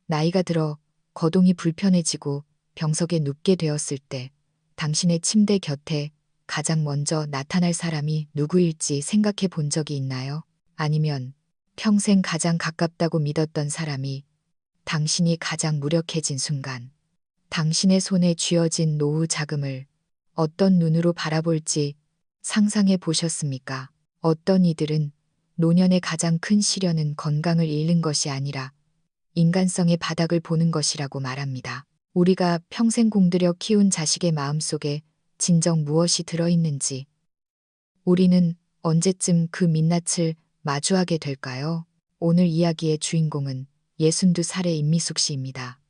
나이가 들어 거동이 불편해지고 병석에 눕게 되었을 때 당신의 침대 곁에 가장 먼저 나타날 사람이 누구일지 생각해 본 적이 있나요? 아니면 평생 가장 가깝다고 믿었던 사람이 당신이 가장 무력해진 순간, 당신의 손에 쥐어진 노후 자금을 어떤 눈으로 바라볼지 상상해 보셨습니까? 어떤 이들은 노년의 가장 큰 시련은 건강을 잃는 것이 아니라 인간성의 바닥을 보는 것이라고 말합니다. 우리가 평생 공들여 키운 자식의 마음속에 진정 무엇이 들어있는지, 우리는 언제쯤 그 민낯을 마주하게 될까요? 오늘 이야기의 주인공은 62살의 임미숙 씨입니다.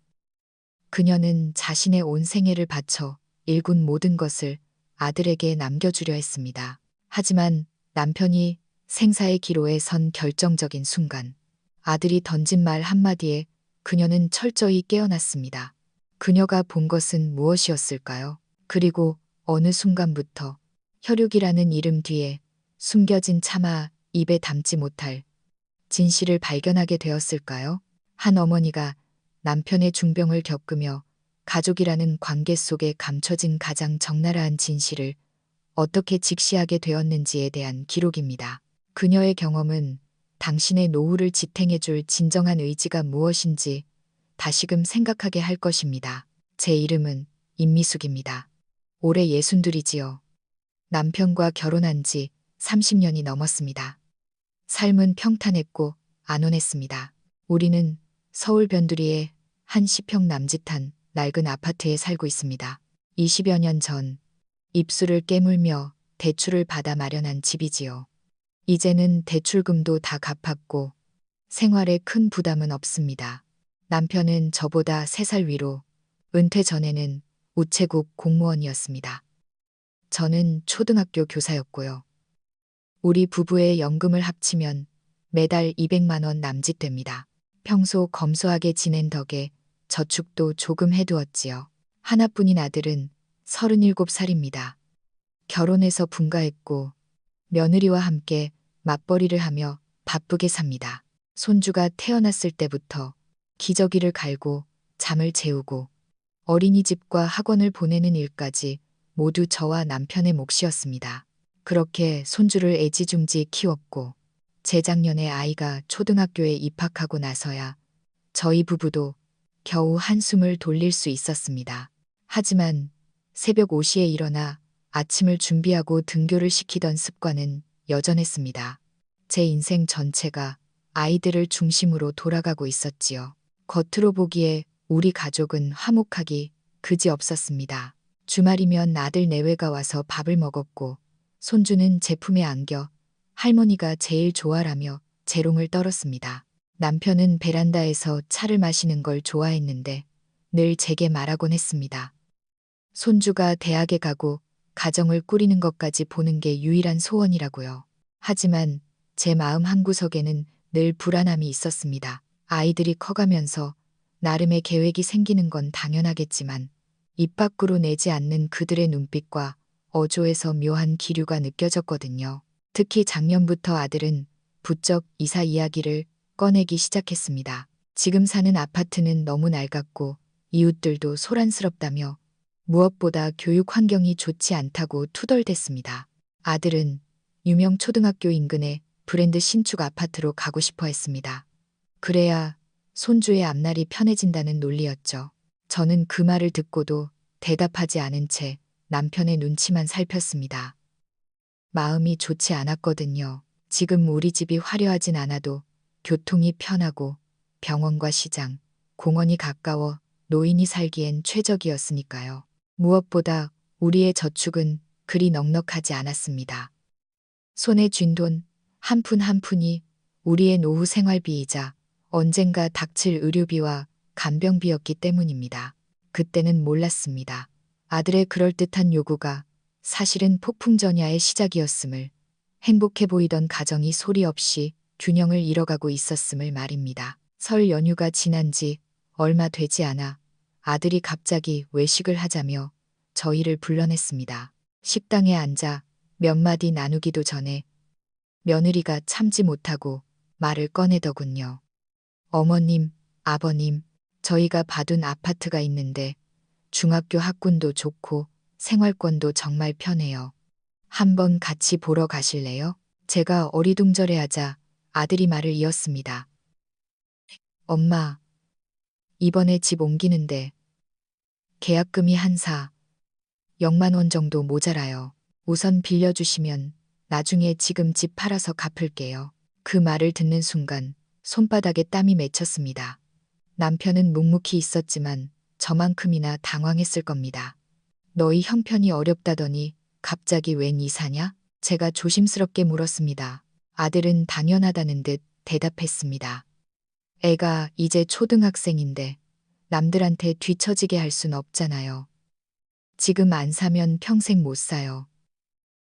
그녀는 자신의 온 생애를 바쳐 일군 모든 것을 아들에게 남겨주려 했습니다. 하지만 남편이 생사의 기로에 선 결정적인 순간, 아들이 던진 말 한마디에 그녀는 철저히 깨어났습니다. 그녀가 본 것은 무엇이었을까요? 그리고 어느 순간부터 혈육이라는 이름 뒤에 숨겨진 차마 입에 담지 못할 진실을 발견하게 되었을까요? 한 어머니가 남편의 중병을 겪으며 가족이라는 관계 속에 감춰진 가장 적나라한 진실을 어떻게 직시하게 되었는지에 대한 기록입니다. 그녀의 경험은 당신의 노후를 지탱해줄 진정한 의지가 무엇인지 다시금 생각하게 할 것입니다. 제 이름은 임미숙입니다. 올해 62이지요. 남편과 결혼한 지 30년이 넘었습니다. 삶은 평탄했고 안온했습니다. 우리는 서울 변두리의 한 10평 남짓한 낡은 아파트에 살고 있습니다. 20여 년 전 입술을 깨물며 대출을 받아 마련한 집이지요. 이제는 대출금도 다 갚았고 생활에 큰 부담은 없습니다. 남편은 저보다 3살 위로, 은퇴 전에는 우체국 공무원이었습니다. 저는 초등학교 교사였고요. 우리 부부의 연금을 합치면 매달 200만 원 남짓됩니다. 평소 검소하게 지낸 덕에 저축도 조금 해두었지요. 하나뿐인 아들은 37살입니다. 결혼해서 분가했고 며느리와 함께 맞벌이를 하며 바쁘게 삽니다. 손주가 태어났을 때부터 기저귀를 갈고 잠을 재우고 어린이집과 학원을 보내는 일까지 모두 저와 남편의 몫이었습니다. 그렇게 손주를 애지중지 키웠고 재작년에 아이가 초등학교에 입학하고 나서야 저희 부부도 겨우 한숨을 돌릴 수 있었습니다. 하지만 새벽 5시에 일어나 아침을 준비하고 등교를 시키던 습관은 여전했습니다. 제 인생 전체가 아이들을 중심으로 돌아가고 있었지요. 겉으로 보기에 우리 가족은 화목하기 그지없었습니다. 주말이면 아들 내외가 와서 밥을 먹었고 손주는 제품에 안겨 할머니가 제일 좋아라며 재롱을 떨었습니다. 남편은 베란다에서 차를 마시는 걸 좋아했는데 늘 제게 말하곤 했습니다. 손주가 대학에 가고 가정을 꾸리는 것까지 보는 게 유일한 소원이라고요. 하지만 제 마음 한구석에는 늘 불안함이 있었습니다. 아이들이 커가면서 나름의 계획이 생기는 건 당연하겠지만 입 밖으로 내지 않는 그들의 눈빛과 어조에서 묘한 기류가 느껴졌거든요. 특히 작년부터 아들은 부쩍 이사 이야기를 꺼내기 시작했습니다. 지금 사는 아파트는 너무 낡았고 이웃들도 소란스럽다며 무엇보다 교육 환경이 좋지 않다고 투덜댔습니다. 아들은 유명 초등학교 인근의 브랜드 신축 아파트로 가고 싶어 했습니다. 그래야 손주의 앞날이 편해진다는 논리였죠. 저는 그 말을 듣고도 대답하지 않은 채 남편의 눈치만 살폈습니다. 마음이 좋지 않았거든요. 지금 우리 집이 화려하진 않아도 교통이 편하고 병원과 시장, 공원이 가까워 노인이 살기엔 최적이었으니까요. 무엇보다 우리의 저축은 그리 넉넉하지 않았습니다. 손에 쥔 돈 한 푼 한 푼이 우리의 노후 생활비이자 언젠가 닥칠 의료비와 간병비였기 때문입니다. 그때는 몰랐습니다. 아들의 그럴듯한 요구가 사실은 폭풍전야의 시작이었음을, 행복해 보이던 가정이 소리 없이 균형을 잃어가고 있었음을 말입니다. 설 연휴가 지난 지 얼마 되지 않아 아들이 갑자기 외식을 하자며 저희를 불러냈습니다. 식당에 앉아 몇 마디 나누기도 전에 며느리가 참지 못하고 말을 꺼내더군요. 어머님, 아버님, 저희가 봐둔 아파트가 있는데 중학교 학군도 좋고 생활권도 정말 편해요. 한번 같이 보러 가실래요? 제가 어리둥절해하자 아들이 말을 이었습니다. 엄마, 이번에 집 옮기는데 계약금이 한 0만 원 정도 모자라요. 우선 빌려주시면 나중에 지금 집 팔아서 갚을게요. 그 말을 듣는 순간 손바닥에 땀이 맺혔습니다. 남편은 묵묵히 있었지만 저만큼이나 당황했을 겁니다. 너희 형편이 어렵다더니 갑자기 웬 이사냐? 제가 조심스럽게 물었습니다. 아들은 당연하다는 듯 대답했습니다. 애가 이제 초등학생인데 남들한테 뒤처지게 할 순 없잖아요. 지금 안 사면 평생 못 사요.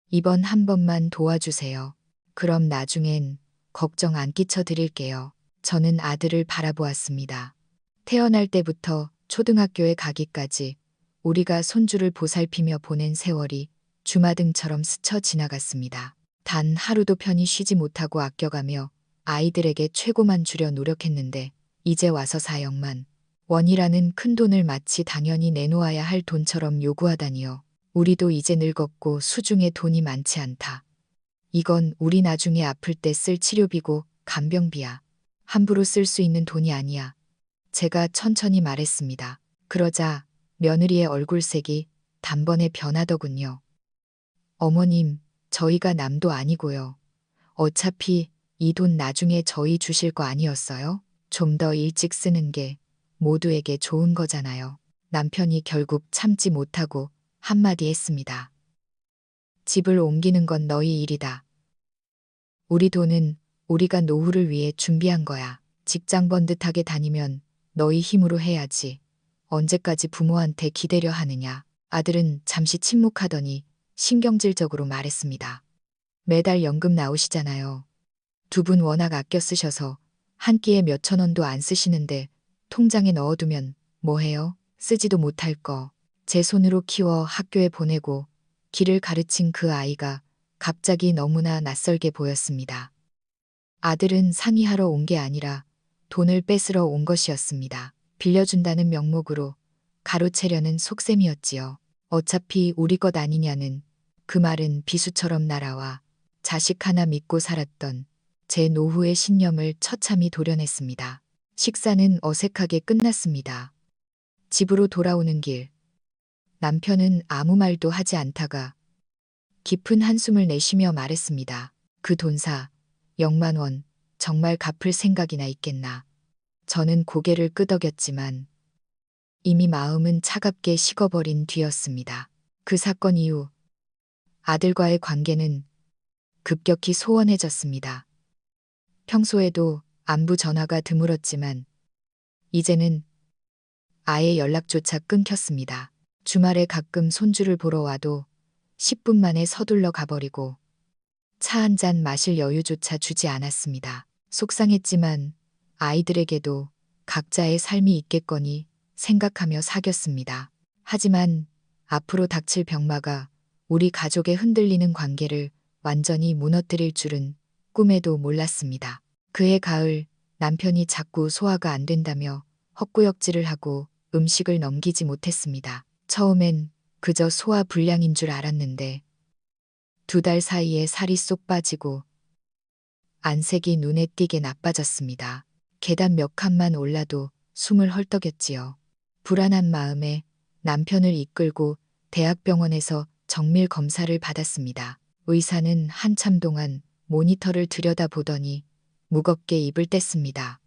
이번 한 번만 도와주세요. 그럼 나중엔 걱정 안 끼쳐 드릴게요. 저는 아들을 바라보았습니다. 태어날 때부터 초등학교에 가기까지 우리가 손주를 보살피며 보낸 세월이 주마등처럼 스쳐 지나갔습니다. 단 하루도 편히 쉬지 못하고 아껴가며 아이들에게 최고만 주려 노력했는데 이제 와서 4억만 원이라는 큰 돈을 마치 당연히 내놓아야 할 돈처럼 요구하다니요. 우리도 이제 늙었고 수중에 돈이 많지 않다. 이건 우리 나중에 아플 때 쓸 치료비고 간병비야. 함부로 쓸 수 있는 돈이 아니야. 제가 천천히 말했습니다. 그러자 며느리의 얼굴색이 단번에 변하더군요. 어머님, 저희가 남도 아니고요. 어차피 이 돈 나중에 저희 주실 거 아니었어요? 좀 더 일찍 쓰는 게 모두에게 좋은 거잖아요. 남편이 결국 참지 못하고 한마디 했습니다. 집을 옮기는 건 너희 일이다. 우리 돈은 우리가 노후를 위해 준비한 거야. 직장 번듯하게 다니면 너희 힘으로 해야지. 언제까지 부모한테 기대려 하느냐. 아들은 잠시 침묵하더니 신경질적으로 말했습니다. 매달 연금 나오시잖아요. 두 분 워낙 아껴 쓰셔서 한 끼에 몇천 원도 안 쓰시는데 통장에 넣어두면 뭐해요? 쓰지도 못할 거. 제 손으로 키워 학교에 보내고 길을 가르친 그 아이가 갑자기 너무나 낯설게 보였습니다. 아들은 상의하러 온 게 아니라 돈을 뺏으러 온 것이었습니다. 빌려준다는 명목으로 가로채려는 속셈이었지요. 어차피 우리 것 아니냐는 그 말은 비수처럼 날아와 자식 하나 믿고 살았던 제 노후의 신념을 처참히 도려냈습니다. 식사는 어색하게 끝났습니다. 집으로 돌아오는 길, 남편은 아무 말도 하지 않다가 깊은 한숨을 내쉬며 말했습니다. 그 돈사, 0만 원, 정말 갚을 생각이나 있겠나. 저는 고개를 끄덕였지만 이미 마음은 차갑게 식어버린 뒤였습니다. 그 사건 이후 아들과의 관계는 급격히 소원해졌습니다. 평소에도 안부 전화가 드물었지만 이제는 아예 연락조차 끊겼습니다. 주말에 가끔 손주를 보러 와도 10분 만에 서둘러 가버리고 차 한 잔 마실 여유조차 주지 않았습니다. 속상했지만 아이들에게도 각자의 삶이 있겠거니 생각하며 사귀었습니다. 하지만 앞으로 닥칠 병마가 우리 가족의 흔들리는 관계를 완전히 무너뜨릴 줄은 꿈에도 몰랐습니다. 그해 가을 남편이 자꾸 소화가 안 된다며 헛구역질을 하고 음식을 넘기지 못했습니다. 처음엔 그저 소화 불량인 줄 알았는데 2달 사이에 살이 쏙 빠지고 안색이 눈에 띄게 나빠졌습니다. 계단 몇 칸만 올라도 숨을 헐떡였지요. 불안한 마음에 남편을 이끌고 대학병원에서 정밀 검사를 받았습니다. 의사는 한참 동안 모니터를 들여다보더니 무겁게 입을 뗐습니다.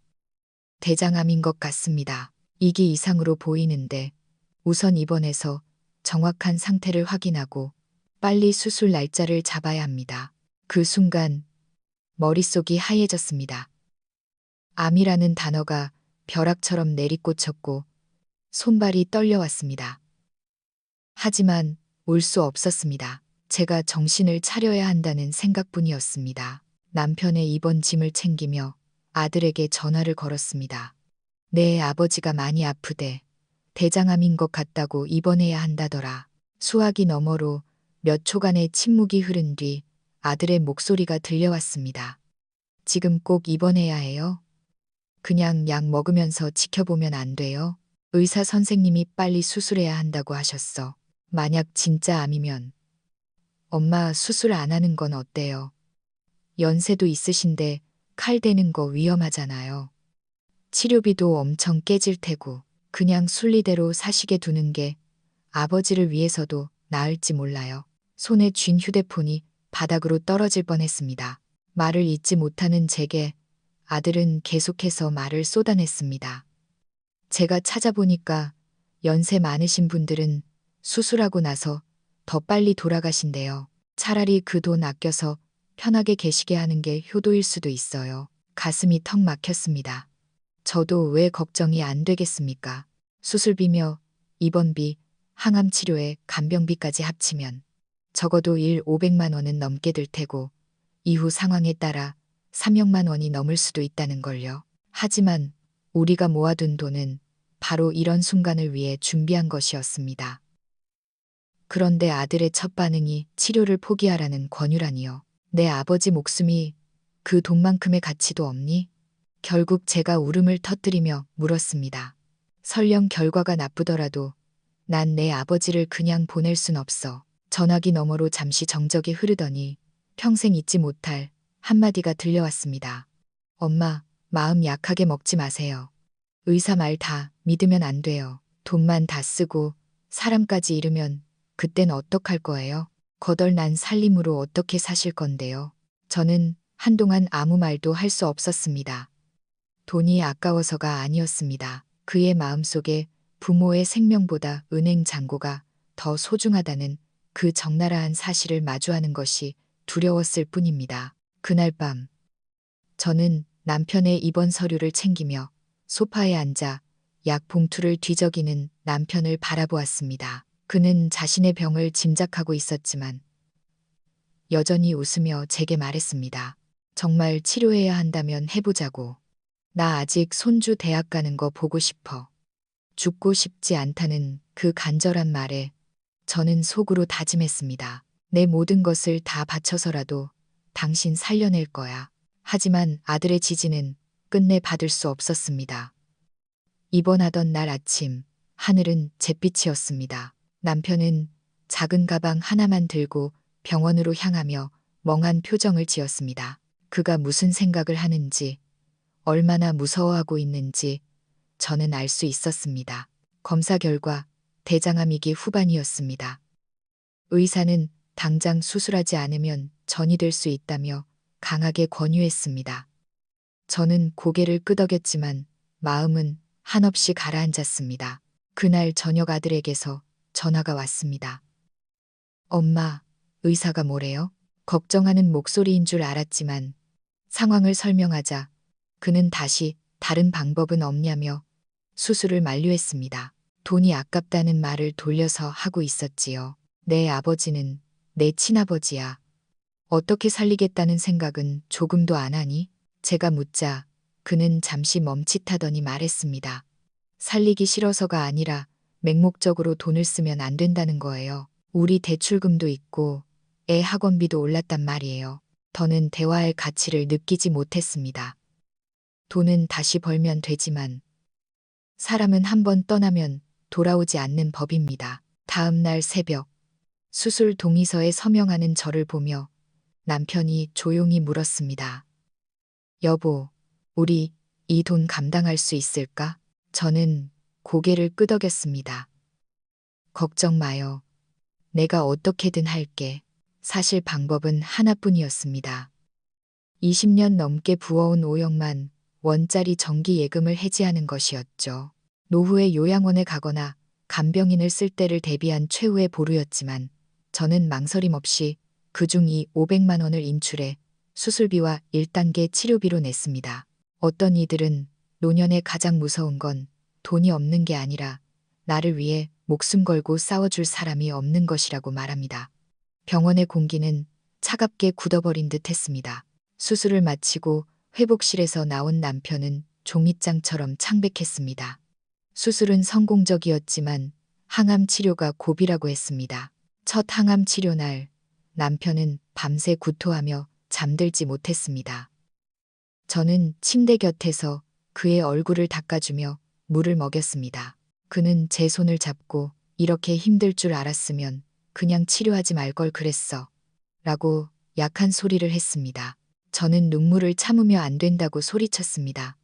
대장암인 것 같습니다. 2기 이상으로 보이는데 우선 입원해서 정확한 상태를 확인하고 빨리 수술 날짜를 잡아야 합니다. 그 순간 머릿속이 하얘졌습니다. 암이라는 단어가 벼락처럼 내리꽂혔고 손발이 떨려왔습니다. 하지만 올 수 없었습니다. 제가 정신을 차려야 한다는 생각뿐이었습니다. 남편의 입원 짐을 챙기며 아들에게 전화를 걸었습니다. 내 아버지가 많이 아프대. 대장암인 것 같다고 입원해야 한다더라. 수화기 너머로 몇 초간의 침묵이 흐른 뒤 아들의 목소리가 들려왔습니다. 지금 꼭 입원해야 해요? 그냥 약 먹으면서 지켜보면 안 돼요? 의사 선생님이 빨리 수술해야 한다고 하셨어. 만약 진짜 암이면 엄마 수술 안 하는 건 어때요? 연세도 있으신데 칼 대는 거 위험하잖아요. 치료비도 엄청 깨질 테고 그냥 순리대로 사시게 두는 게 아버지를 위해서도 나을지 몰라요. 손에 쥔 휴대폰이 바닥으로 떨어질 뻔했습니다. 말을 잇지 못하는 제게 아들은 계속해서 말을 쏟아냈습니다. 제가 찾아보니까 연세 많으신 분들은 수술하고 나서 더 빨리 돌아가신대요. 차라리 그 돈 아껴서 편하게 계시게 하는 게 효도일 수도 있어요. 가슴이 턱 막혔습니다. 저도 왜 걱정이 안 되겠습니까? 수술비며 입원비, 항암 치료에 간병비까지 합치면 적어도 500만 원은 넘게 들 테고 이후 상황에 따라 3억만 원이 넘을 수도 있다는 걸요. 하지만 우리가 모아둔 돈은 바로 이런 순간을 위해 준비한 것이었습니다. 그런데 아들의 첫 반응이 치료를 포기하라는 권유라니요. 내 아버지 목숨이 그 돈만큼의 가치도 없니? 결국 제가 울음을 터뜨리며 물었습니다. 설령 결과가 나쁘더라도 난 내 아버지를 그냥 보낼 순 없어. 전화기 너머로 잠시 정적이 흐르더니 평생 잊지 못할 한마디가 들려왔습니다. 엄마, 마음 약하게 먹지 마세요. 의사 말 다 믿으면 안 돼요. 돈만 다 쓰고 사람까지 잃으면 그땐 어떡할 거예요? 거덜난 살림으로 어떻게 사실 건데요? 저는 한동안 아무 말도 할 수 없었습니다. 돈이 아까워서가 아니었습니다. 그의 마음속에 부모의 생명보다 은행 잔고가 더 소중하다는 그 적나라한 사실을 마주하는 것이 두려웠을 뿐입니다. 그날 밤 저는 남편의 입원 서류를 챙기며 소파에 앉아 약 봉투를 뒤적이는 남편을 바라보았습니다. 그는 자신의 병을 짐작하고 있었지만 여전히 웃으며 제게 말했습니다. 정말 치료해야 한다면 해보자고. 나 아직 손주 대학 가는 거 보고 싶어. 죽고 싶지 않다는 그 간절한 말에 저는 속으로 다짐했습니다. 내 모든 것을 다 바쳐서라도 당신 살려낼 거야. 하지만 아들의 지지는 끝내 받을 수 없었습니다. 입원하던 날 아침, 하늘은 잿빛이었습니다. 남편은 작은 가방 하나만 들고 병원으로 향하며 멍한 표정을 지었습니다. 그가 무슨 생각을 하는지, 얼마나 무서워하고 있는지 저는 알 수 있었습니다. 검사 결과 대장암이기 후반이었습니다. 의사는 당장 수술하지 않으면 전이 될 수 있다며 강하게 권유했습니다. 저는 고개를 끄덕였지만 마음은 한없이 가라앉았습니다. 그날 저녁 아들에게서 전화가 왔습니다. 엄마, 의사가 뭐래요? 걱정하는 목소리인 줄 알았지만 상황을 설명하자 그는 다시 다른 방법은 없냐며 수술을 만류했습니다. 돈이 아깝다는 말을 돌려서 하고 있었지요. 내 아버지는 내 친아버지야. 어떻게 살리겠다는 생각은 조금도 안 하니? 제가 묻자 그는 잠시 멈칫하더니 말했습니다. 살리기 싫어서가 아니라 맹목적으로 돈을 쓰면 안 된다는 거예요. 우리 대출금도 있고 애 학원비도 올랐단 말이에요. 더는 대화할 가치를 느끼지 못했습니다. 돈은 다시 벌면 되지만 사람은 한번 떠나면 돌아오지 않는 법입니다. 다음 날 새벽 수술 동의서에 서명하는 저를 보며 남편이 조용히 물었습니다. 여보, 우리 이 돈 감당할 수 있을까? 저는 고개를 끄덕였습니다. 걱정 마요. 내가 어떻게든 할게. 사실 방법은 하나뿐이었습니다. 20년 넘게 부어온 5억만 원짜리 정기 예금을 해지하는 것이었죠. 노후에 요양원에 가거나 간병인을 쓸 때를 대비한 최후의 보루였지만 저는 망설임 없이 그중 이 500만 원을 인출해 수술비와 1단계 치료비로 냈습니다. 어떤 이들은 노년에 가장 무서운 건 돈이 없는 게 아니라 나를 위해 목숨 걸고 싸워줄 사람이 없는 것이라고 말합니다. 병원의 공기는 차갑게 굳어버린 듯 했습니다. 수술을 마치고 회복실에서 나온 남편은 종잇장처럼 창백했습니다. 수술은 성공적이었지만 항암 치료가 고비라고 했습니다. 첫 항암 치료 날 남편은 밤새 구토하며 잠들지 못했습니다. 저는 침대 곁에서 그의 얼굴을 닦아주며 물을 먹였습니다. 그는 제 손을 잡고 이렇게 힘들 줄 알았으면 그냥 치료하지 말 걸 그랬어. 라고 약한 소리를 했습니다. 저는 눈물을 참으며 안 된다고 소리쳤습니다.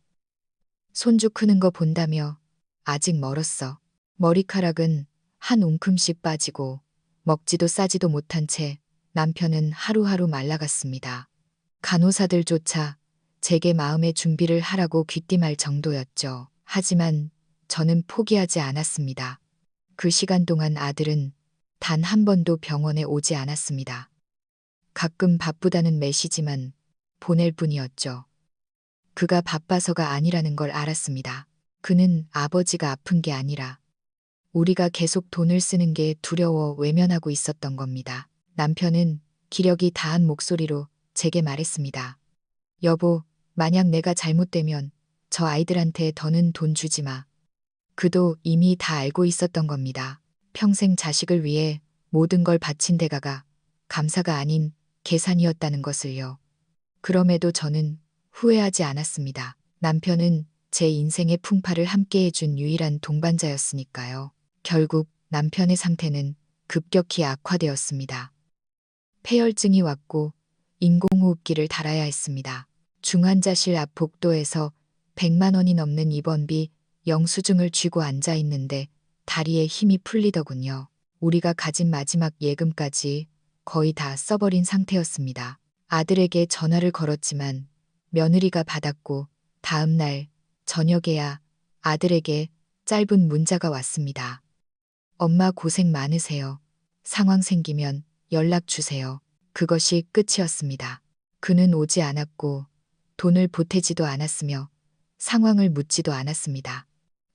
손주 크는 거 본다며 아직 멀었어. 머리카락은 한 움큼씩 빠지고 먹지도 싸지도 못한 채 남편은 하루하루 말라갔습니다. 간호사들조차 제게 마음의 준비를 하라고 귀띔할 정도였죠. 하지만 저는 포기하지 않았습니다. 그 시간 동안 아들은 단 한 번도 병원에 오지 않았습니다. 가끔 바쁘다는 메시지만 보낼 뿐이었죠. 그가 바빠서가 아니라는 걸 알았습니다. 그는 아버지가 아픈 게 아니라 우리가 계속 돈을 쓰는 게 두려워 외면하고 있었던 겁니다. 남편은 기력이 다한 목소리로 제게 말했습니다. 여보, 만약 내가 잘못되면 저 아이들한테 더는 돈 주지 마. 그도 이미 다 알고 있었던 겁니다. 평생 자식을 위해 모든 걸 바친 대가가 감사가 아닌 계산이었다는 것을요. 그럼에도 저는 후회하지 않았습니다. 남편은 제 인생의 풍파를 함께 해준 유일한 동반자였으니까요. 결국 남편의 상태는 급격히 악화되었습니다. 폐혈증이 왔고 인공호흡기를 달아야 했습니다. 중환자실 앞 복도에서 100만 원이 넘는 입원비 영수증을 쥐고 앉아 있는데 다리에 힘이 풀리더군요. 우리가 가진 마지막 예금까지 거의 다 써버린 상태였습니다. 아들에게 전화를 걸었지만 며느리가 받았고 다음 날 저녁에야 아들에게 짧은 문자가 왔습니다. 엄마 고생 많으세요. 상황 생기면 연락 주세요. 그것이 끝이었습니다. 그는 오지 않았고 돈을 보태지도 않았으며 상황을 묻지도 않았습니다.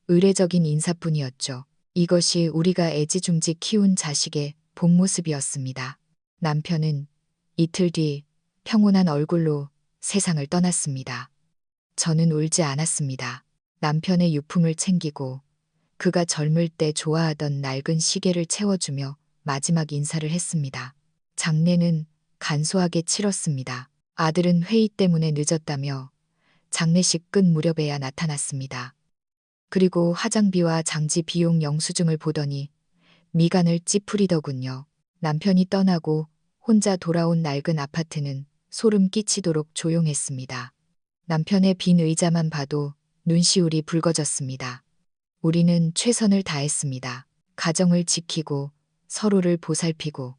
의례적인 인사뿐이었죠. 이것이 우리가 애지중지 키운 자식의 본 모습이었습니다. 남편은 이틀 뒤 평온한 얼굴로 세상을 떠났습니다. 저는 울지 않았습니다. 남편의 유품을 챙기고 그가 젊을 때 좋아하던 낡은 시계를 채워주며 마지막 인사를 했습니다. 장례는 간소하게 치렀습니다. 아들은 회의 때문에 늦었다며 장례식 끝 무렵에야 나타났습니다. 그리고 화장비와 장지 비용 영수증을 보더니 미간을 찌푸리더군요. 남편이 떠나고 혼자 돌아온 낡은 아파트는 소름 끼치도록 조용했습니다. 남편의 빈 의자만 봐도 눈시울이 붉어졌습니다. 우리는 최선을 다했습니다. 가정을 지키고 서로를 보살피고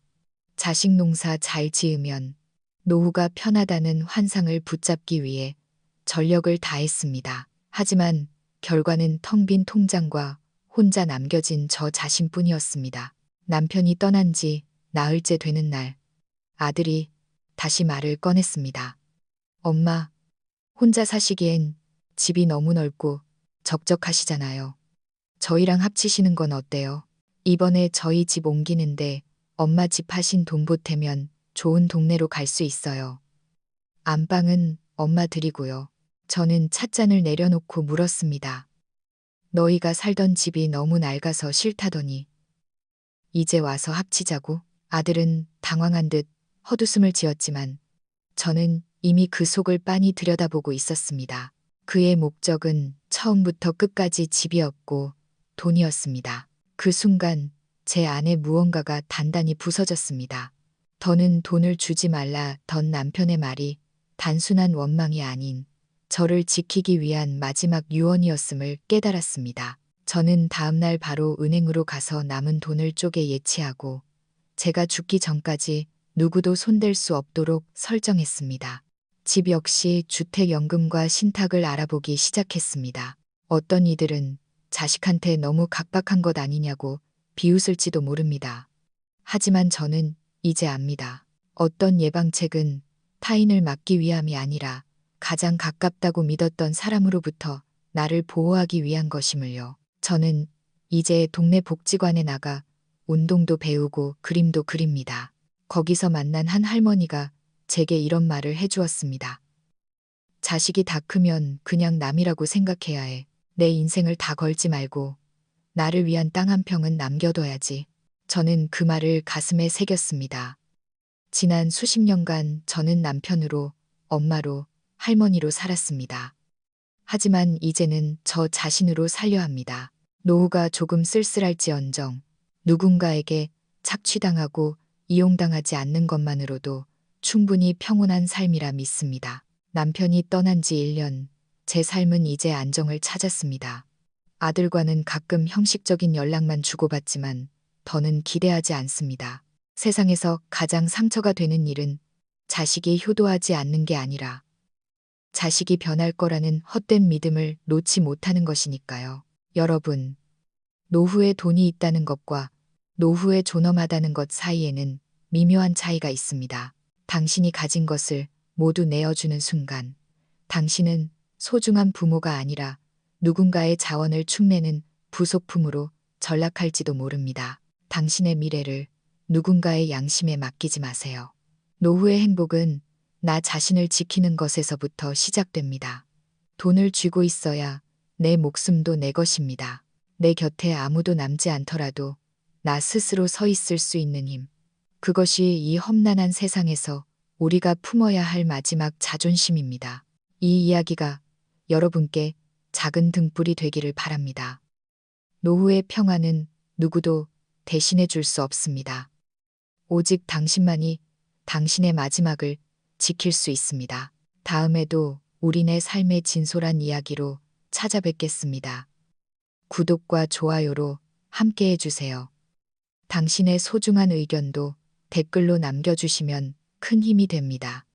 자식 농사 잘 지으면 노후가 편하다는 환상을 붙잡기 위해 전력을 다했습니다. 하지만 결과는 텅 빈 통장과 혼자 남겨진 저 자신뿐이었습니다. 남편이 떠난 지 나흘째 되는 날, 아들이 다시 말을 꺼냈습니다. 엄마, 혼자 사시기엔 집이 너무 넓고 적적하시잖아요. 저희랑 합치시는 건 어때요? 이번에 저희 집 옮기는데 엄마 집 하신 돈 보태면 좋은 동네로 갈 수 있어요. 안방은 엄마 드리고요. 저는 찻잔을 내려놓고 물었습니다. 너희가 살던 집이 너무 낡아서 싫다더니 이제 와서 합치자고? 아들은 당황한 듯 헛웃음을 지었지만 저는 이미 그 속을 빤히 들여다보고 있었습니다. 그의 목적은 처음부터 끝까지 집이었고 돈이었습니다. 그 순간 제 안에 무언가가 단단히 부서졌습니다. 더는 돈을 주지 말라던 남편의 말이 단순한 원망이 아닌 저를 지키기 위한 마지막 유언이었음을 깨달았습니다. 저는 다음날 바로 은행으로 가서 남은 돈을 쪼개 예치하고 제가 죽기 전까지 누구도 손댈 수 없도록 설정했습니다. 집 역시 주택연금과 신탁을 알아보기 시작했습니다. 어떤 이들은 자식한테 너무 각박한 것 아니냐고 비웃을지도 모릅니다. 하지만 저는 이제 압니다. 어떤 예방책은 타인을 막기 위함이 아니라 가장 가깝다고 믿었던 사람으로부터 나를 보호하기 위한 것임을요. 저는 이제 동네 복지관에 나가 운동도 배우고 그림도 그립니다. 거기서 만난 한 할머니가 제게 이런 말을 해주었습니다. 자식이 다 크면 그냥 남이라고 생각해야 해. 내 인생을 다 걸지 말고 나를 위한 땅 한 평은 남겨둬야지. 저는 그 말을 가슴에 새겼습니다. 지난 수십 년간 저는 남편으로, 엄마로, 할머니로 살았습니다. 하지만 이제는 저 자신으로 살려 합니다. 노후가 조금 쓸쓸할지언정 누군가에게 착취당하고 이용당하지 않는 것만으로도 충분히 평온한 삶이라 믿습니다. 남편이 떠난 지 1년, 제 삶은 이제 안정을 찾았습니다. 아들과는 가끔 형식적인 연락만 주고받지만 더는 기대하지 않습니다. 세상에서 가장 상처가 되는 일은 자식이 효도하지 않는 게 아니라 자식이 변할 거라는 헛된 믿음을 놓지 못하는 것이니까요. 여러분, 노후에 돈이 있다는 것과 노후에 존엄하다는 것 사이에는 미묘한 차이가 있습니다. 당신이 가진 것을 모두 내어주는 순간, 당신은 소중한 부모가 아니라 누군가의 자원을 축내는 부속품으로 전락할지도 모릅니다. 당신의 미래를 누군가의 양심에 맡기지 마세요. 노후의 행복은 나 자신을 지키는 것에서부터 시작됩니다. 돈을 쥐고 있어야 내 목숨도 내 것입니다. 내 곁에 아무도 남지 않더라도 나 스스로 서 있을 수 있는 힘. 그것이 이 험난한 세상에서 우리가 품어야 할 마지막 자존심입니다. 이 이야기가 여러분께 작은 등불이 되기를 바랍니다. 노후의 평화는 누구도 대신해 줄 수 없습니다. 오직 당신만이 당신의 마지막을 지킬 수 있습니다. 다음에도 우리네 삶의 진솔한 이야기로 찾아뵙겠습니다. 구독과 좋아요로 함께 해주세요. 당신의 소중한 의견도 댓글로 남겨주시면 큰 힘이 됩니다.